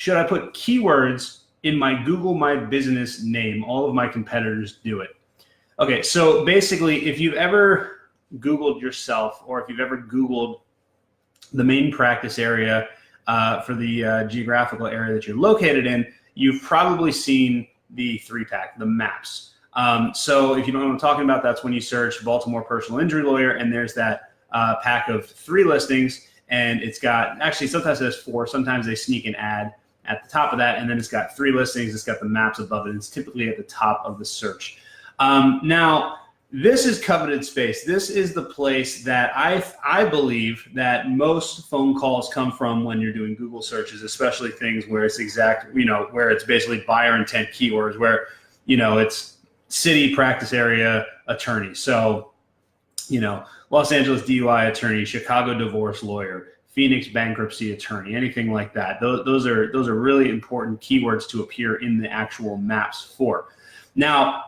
should I put keywords in my Google My Business name? All of my competitors do it. Okay, so basically, if you've ever Googled yourself, or if you've ever Googled the main practice area for the geographical area that you're located in, you've probably seen the 3-pack, the maps. So if you don't know what I'm talking about, that's when you search Baltimore personal injury lawyer, and there's that pack of 3 listings, and it's got, actually sometimes there's 4, sometimes they sneak an ad at the top of that, and then it's got 3 listings, it's got the maps above it, and it's typically at the top of the search. Now, this is coveted space. This is the place that I believe that most phone calls come from when you're doing Google searches, especially things where it's exact, where it's basically buyer intent keywords, where, it's city, practice area, attorney. So, Los Angeles DUI attorney, Chicago divorce lawyer, Phoenix bankruptcy attorney, anything like that. Those are really important keywords to appear in the actual maps for. Now,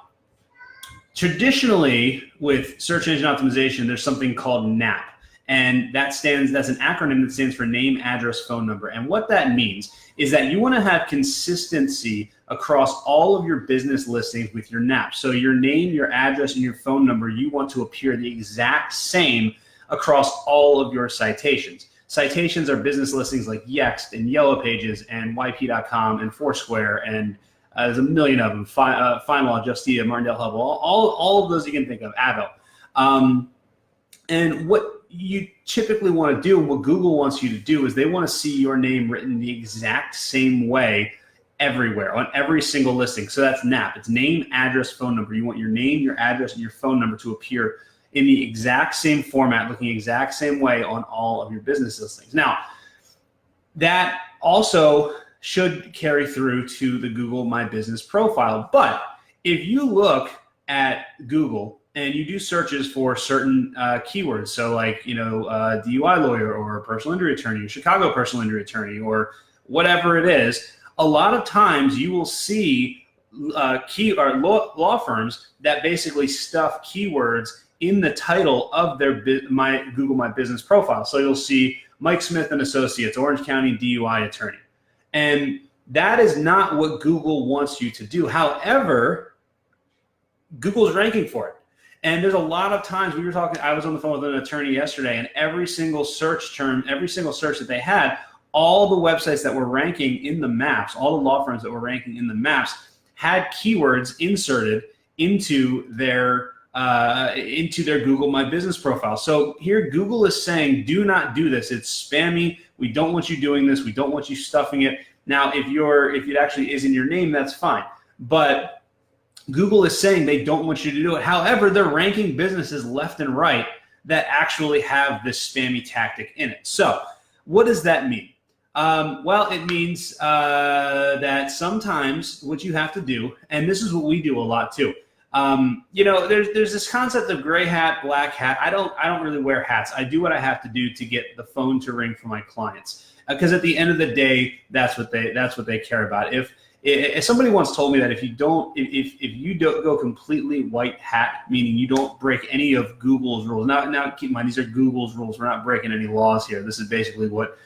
traditionally, with search engine optimization, there's something called NAP, and that's an acronym that stands for name, address, phone number. And what that means is that you want to have consistency across all of your business listings with your NAP. So your name, your address, and your phone number, you want to appear the exact same across all of your citations. Citations are business listings like Yext and Yellow Pages and YP.com and Foursquare, and there's a million of them. FindLaw, Justia, Martindale Hub, all of those you can think of, Avil. And what you typically want to do, and what Google wants you to do, is they want to see your name written the exact same way everywhere, on every single listing. So that's NAP. It's name, address, phone number. You want your name, your address, and your phone number to appear in the exact same format, looking the exact same way on all of your business listings. Now, that also should carry through to the Google My Business profile. But if you look at Google and you do searches for certain keywords, so like, DUI lawyer or personal injury attorney, or Chicago personal injury attorney, or whatever it is, a lot of times you will see law firms that basically stuff keywords in the title of their Google My Business profile. So you'll see Mike Smith and Associates, Orange County DUI attorney. And that is not what Google wants you to do. However, Google's ranking for it. And there's a lot of times I was on the phone with an attorney yesterday, and every single search term, every single search that they had, all the websites that were ranking in the maps, all the law firms that were ranking in the maps had keywords inserted into their Google My Business profile. So here Google is saying, do not do this. It's spammy. We don't want you doing this. We don't want you stuffing it. Now, if it actually is in your name, that's fine. But Google is saying they don't want you to do it. However, they're ranking businesses left and right that actually have this spammy tactic in it. So what does that mean? Well, it means that sometimes what you have to do, and this is what we do a lot too, there's this concept of gray hat, black hat. I don't really wear hats. I do what I have to do to get the phone to ring for my clients, because at the end of the day, that's what they care about. If somebody once told me that if you don't go completely white hat, meaning you don't break any of Google's rules. Now keep in mind, these are Google's rules. We're not breaking any laws here. This is basically what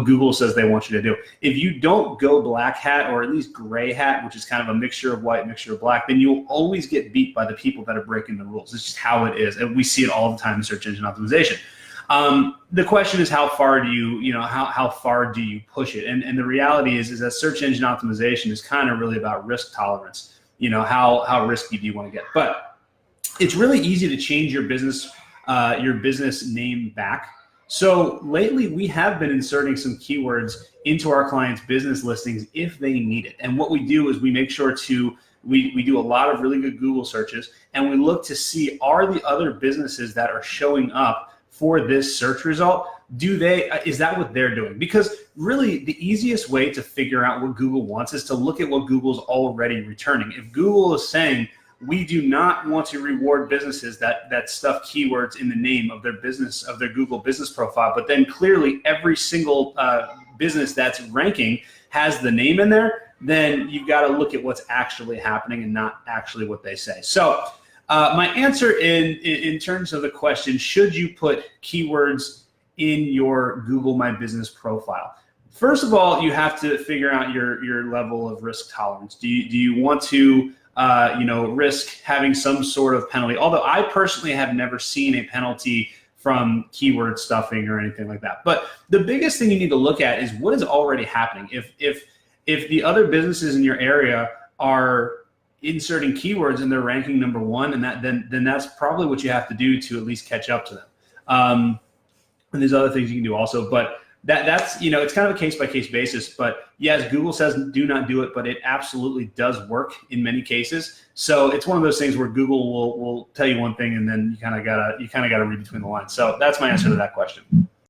Google says they want you to do. If you don't go black hat, or at least gray hat, which is kind of a mixture of white, mixture of black, then you'll always get beat by the people that are breaking the rules. It's just how it is. And we see it all the time in search engine optimization. The question is, how far do you push it? And the reality is that search engine optimization is kind of really about risk tolerance. How risky do you want to get? But it's really easy to change your business name back. So lately, we have been inserting some keywords into our clients' business listings if they need it. And what we do is we make sure we do a lot of really good Google searches, and we look to see, are the other businesses that are showing up for this search result, is that what they're doing? Because really the easiest way to figure out what Google wants is to look at what Google's already returning. If Google is saying, we do not want to reward businesses that stuff keywords in the name of their business, of their Google business profile, but then clearly every single business that's ranking has the name in there, then you've got to look at what's actually happening and not actually what they say. So my answer in terms of the question, should you put keywords in your Google My Business profile? First of all, you have to figure out your level of risk tolerance. Do you want to risk having some sort of penalty? Although I personally have never seen a penalty from keyword stuffing or anything like that. But the biggest thing you need to look at is what is already happening. If the other businesses in your area are inserting keywords and they're ranking #1, and then that's probably what you have to do to at least catch up to them. And there's other things you can do also, but that's it's kind of a case-by-case basis. But yes, Google says do not do it, but it absolutely does work in many cases. So it's one of those things where Google will tell you one thing, and then you kind of gotta read between the lines. So that's my answer to that question.